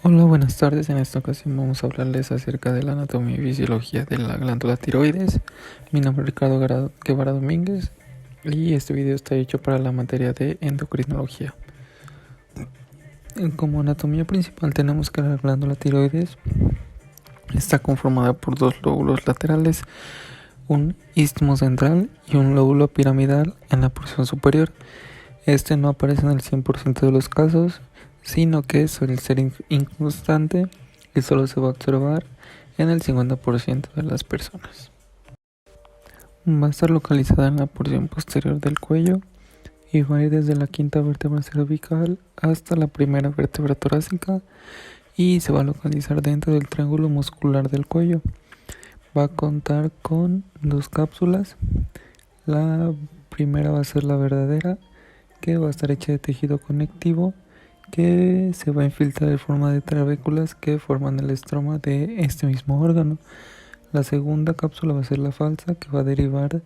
Hola, buenas tardes. En esta ocasión vamos a hablarles acerca de la anatomía y fisiología de la glándula tiroides. Mi nombre es Ricardo Guevara Domínguez y este video está hecho para la materia de endocrinología. Como anatomía principal tenemos que la glándula tiroides está conformada por dos lóbulos laterales, un istmo central y un lóbulo piramidal en la porción superior. Este no aparece en el 100% de los casos, sino que suele ser inconstante y solo se va a observar en el 50% de las personas. Va a estar localizada en la porción posterior del cuello y va a ir desde la quinta vértebra cervical hasta la primera vértebra torácica y se va a localizar dentro del triángulo muscular del cuello. Va a contar con dos cápsulas. La primera va a ser la verdadera, que va a estar hecha de tejido conectivo, que se va a infiltrar en forma de trabéculas que forman el estroma de este mismo órgano. La segunda cápsula va a ser la falsa, que va a derivar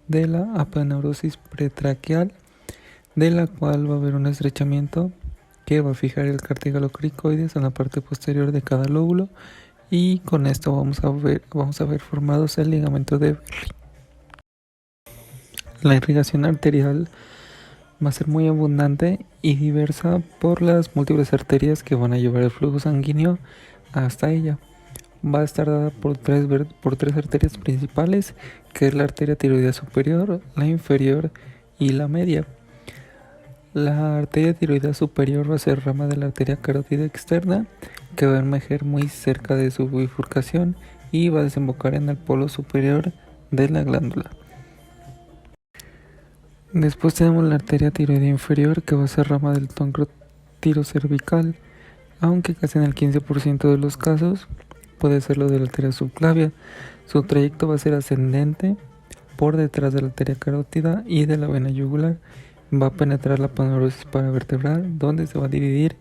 de la aponeurosis pretraqueal, de la cual va a haber un estrechamiento que va a fijar el cartílago cricoides en la parte posterior de cada lóbulo, y con esto vamos a ver formados el ligamento de Berry. La irrigación arterial va a ser muy abundante y diversa por las múltiples arterias que van a llevar el flujo sanguíneo hasta ella. Va a estar dada por tres arterias principales, que es la arteria tiroidea superior, la inferior y la media. La arteria tiroidea superior va a ser rama de la arteria carótida externa, que va a emerger muy cerca de su bifurcación y va a desembocar en el polo superior de la glándula. Después tenemos la arteria tiroidea inferior, que va a ser rama del tronco tirocervical, aunque casi en el 15% de los casos puede ser lo de la arteria subclavia. Su trayecto va a ser ascendente por detrás de la arteria carótida y de la vena yugular. Va a penetrar la aponeurosis paravertebral, donde se va a dividir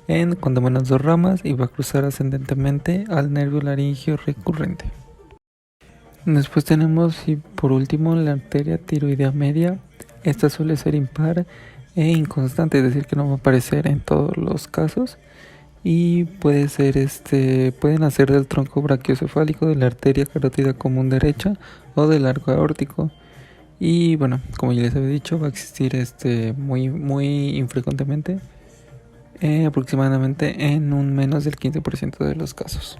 en cuando menos dos ramas y va a cruzar ascendentemente al nervio laringio recurrente. Después tenemos, y por último, la arteria tiroidea media. Esta suele ser impar e inconstante, es decir, que no va a aparecer en todos los casos, y pueden nacer del tronco brachiocefálico, de la arteria carótida común derecha o del arco aórtico. Y bueno, como ya les había dicho, va a existir muy infrecuentemente, aproximadamente en un menos del 15% de los casos.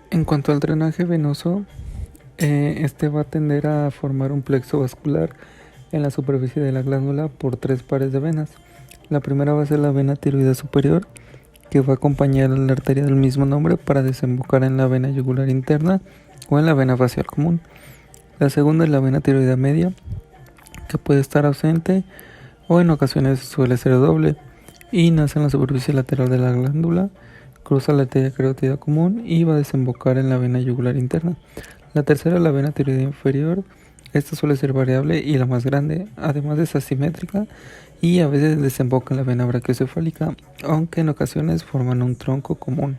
En cuanto al drenaje venoso, este va a tender a formar un plexo vascular en la superficie de la glándula por tres pares de venas. La primera va a ser la vena tiroidea superior, que va a acompañar a la arteria del mismo nombre para desembocar en la vena yugular interna o en la vena facial común. La segunda es la vena tiroidea media, que puede estar ausente o en ocasiones suele ser doble y nace en la superficie lateral de la glándula, cruza la arteria carótida común y va a desembocar en la vena yugular interna. La tercera es la vena tiroidea inferior. Esta suele ser variable y la más grande, además es asimétrica y a veces desemboca en la vena brachiocefálica, aunque en ocasiones forman un tronco común.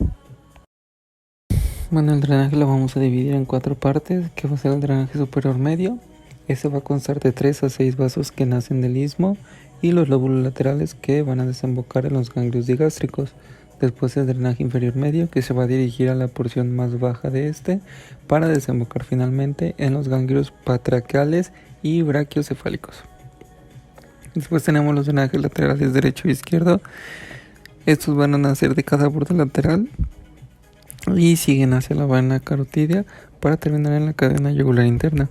Bueno, el drenaje lo vamos a dividir en cuatro partes, que va a ser el drenaje superior medio. Este va a constar de 3 a 6 vasos que nacen del istmo y los lóbulos laterales que van a desembocar en los ganglios digástricos. Después el drenaje inferior medio, que se va a dirigir a la porción más baja de este para desembocar finalmente en los ganglios patraqueales y brachiocefálicos. Después tenemos los drenajes laterales derecho e izquierdo. Estos van a nacer de cada borde lateral y siguen hacia la vena carotidia para terminar en la cadena yugular interna.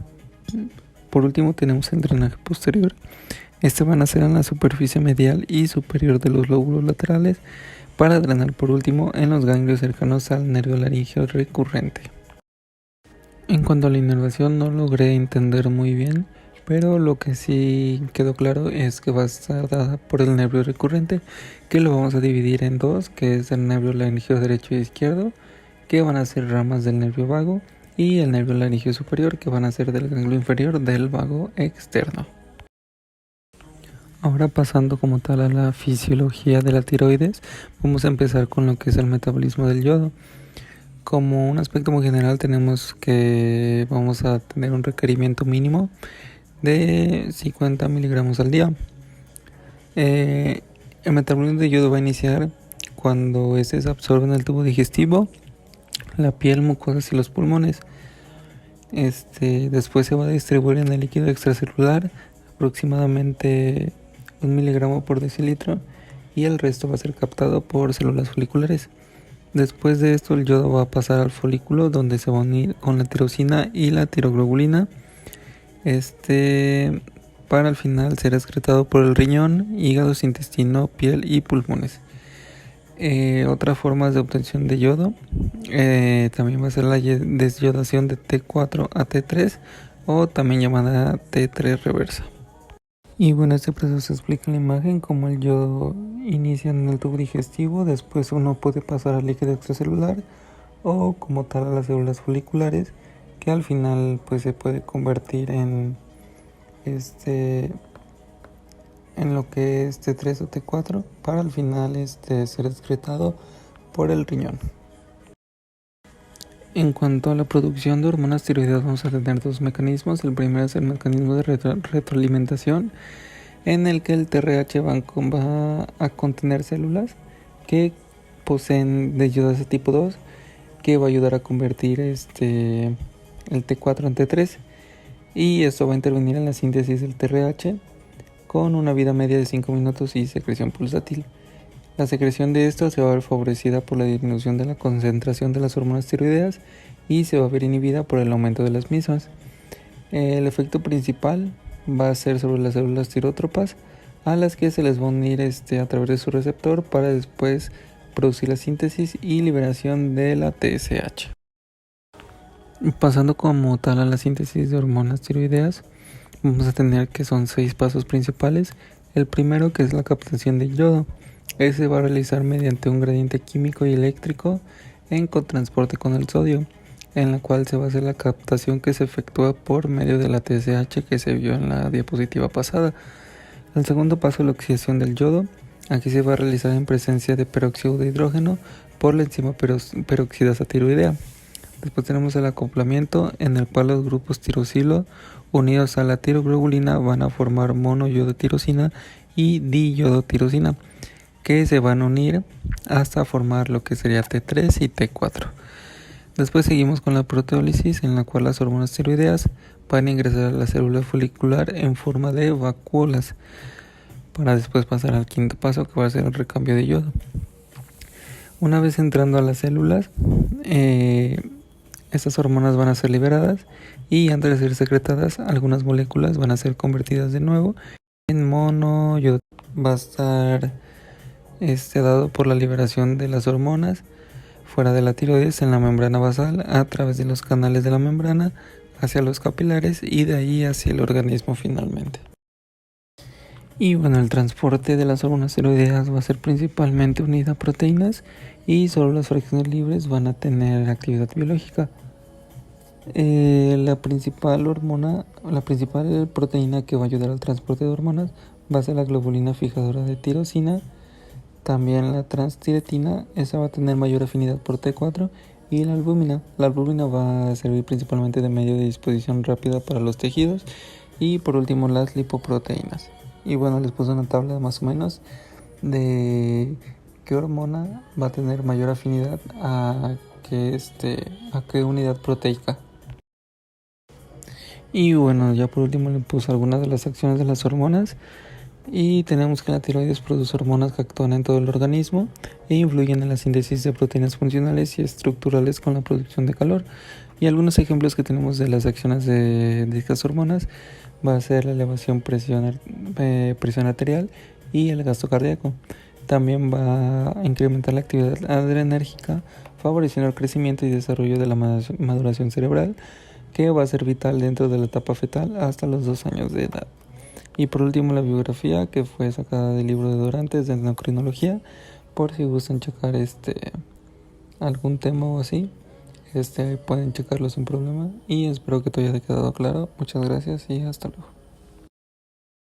Por último tenemos el drenaje posterior. Este va a nacer en la superficie medial y superior de los lóbulos laterales para drenar por último en los ganglios cercanos al nervio laringio recurrente. En cuanto a la inervación, no logré entender muy bien, pero lo que sí quedó claro es que va a estar dada por el nervio recurrente, que lo vamos a dividir en dos, que es el nervio laringio derecho e izquierdo, que van a ser ramas del nervio vago, y el nervio laringio superior, que van a ser del ganglio inferior del vago externo. Ahora, pasando como tal a la fisiología de la tiroides, vamos a empezar con lo que es el metabolismo del yodo. Como un aspecto muy general tenemos que vamos a tener un requerimiento mínimo de 50 miligramos al día. El metabolismo de yodo va a iniciar cuando este se absorbe en el tubo digestivo, la piel, mucosas y los pulmones. Después se va a distribuir en el líquido extracelular, aproximadamente 1 miligramo por decilitro, y el resto va a ser captado por células foliculares. Después de esto, el yodo va a pasar al folículo, donde se va a unir con la tirosina y la tiroglobulina, para al final ser excretado por el riñón, hígado, intestino, piel y pulmones. Otras formas de obtención de yodo también va a ser la desyodación de T4 a T3, o también llamada T3 reversa. Y bueno, este proceso se explica en la imagen como el yodo inicia en el tubo digestivo, después uno puede pasar al líquido extracelular o como tal a las células foliculares, que al final pues se puede convertir en lo que es T3 o T4 para al final ser excretado por el riñón. En cuanto a la producción de hormonas tiroideas, vamos a tener dos mecanismos. El primero es el mecanismo de retroalimentación, en el que el TRH va a contener células que poseen desayudasa tipo 2, que va a ayudar a convertir el T4 en T3, y esto va a intervenir en la síntesis del TRH con una vida media de 5 minutos y secreción pulsátil. La secreción de esto se va a ver favorecida por la disminución de la concentración de las hormonas tiroideas y se va a ver inhibida por el aumento de las mismas. El efecto principal va a ser sobre las células tirótropas, a las que se les va a unir a través de su receptor para después producir la síntesis y liberación de la TSH. Pasando como tal a la síntesis de hormonas tiroideas, vamos a tener que son 6 pasos principales. El primero, que es la captación de yodo. Ese va a realizar mediante un gradiente químico y eléctrico en cotransporte con el sodio, en la cual se va a hacer la captación que se efectúa por medio de la TSH que se vio en la diapositiva pasada. El segundo paso es la oxidación del yodo. Aquí se va a realizar en presencia de peróxido de hidrógeno por la enzima peroxidasa tiroidea. Después tenemos el acoplamiento, en el cual los grupos tirosilo unidos a la tiroglobulina van a formar monoyodotirosina y diyodotirosina, que se van a unir hasta formar lo que sería T3 y T4. Después seguimos con la proteólisis, en la cual las hormonas tiroideas van a ingresar a la célula folicular en forma de vacuolas, para después pasar al quinto paso, que va a ser el recambio de yodo. Una vez entrando a las células, estas hormonas van a ser liberadas, y antes de ser secretadas, algunas moléculas van a ser convertidas de nuevo en monoyodo. Va a estar dado por la liberación de las hormonas fuera de la tiroides en la membrana basal, a través de los canales de la membrana hacia los capilares y de ahí hacia el organismo finalmente. Y bueno, el transporte de las hormonas tiroideas va a ser principalmente unido a proteínas, y solo las fracciones libres van a tener actividad biológica. La principal proteína que va a ayudar al transporte de hormonas va a ser la globulina fijadora de tirosina. También la transtiretina, esa va a tener mayor afinidad por T4, y la albúmina. La albúmina va a servir principalmente de medio de disposición rápida para los tejidos. Y por último, las lipoproteínas. Y bueno, les puse una tabla más o menos de qué hormona va a tener mayor afinidad a qué unidad proteica. Y bueno, ya por último le puse algunas de las acciones de las hormonas. Y tenemos que la tiroides produce hormonas que actúan en todo el organismo e influyen en la síntesis de proteínas funcionales y estructurales con la producción de calor. Y algunos ejemplos que tenemos de las acciones de estas hormonas va a ser la elevación presión arterial y el gasto cardíaco. También va a incrementar la actividad adrenérgica, favoreciendo el crecimiento y desarrollo de la maduración cerebral, que va a ser vital dentro de la etapa fetal hasta los 2 años de edad. Y por último, la biografía, que fue sacada del libro de Dorantes de endocrinología, por si gustan checar algún tema o así, pueden checarlo sin problema. Y espero que todo haya quedado claro. Muchas gracias y hasta luego.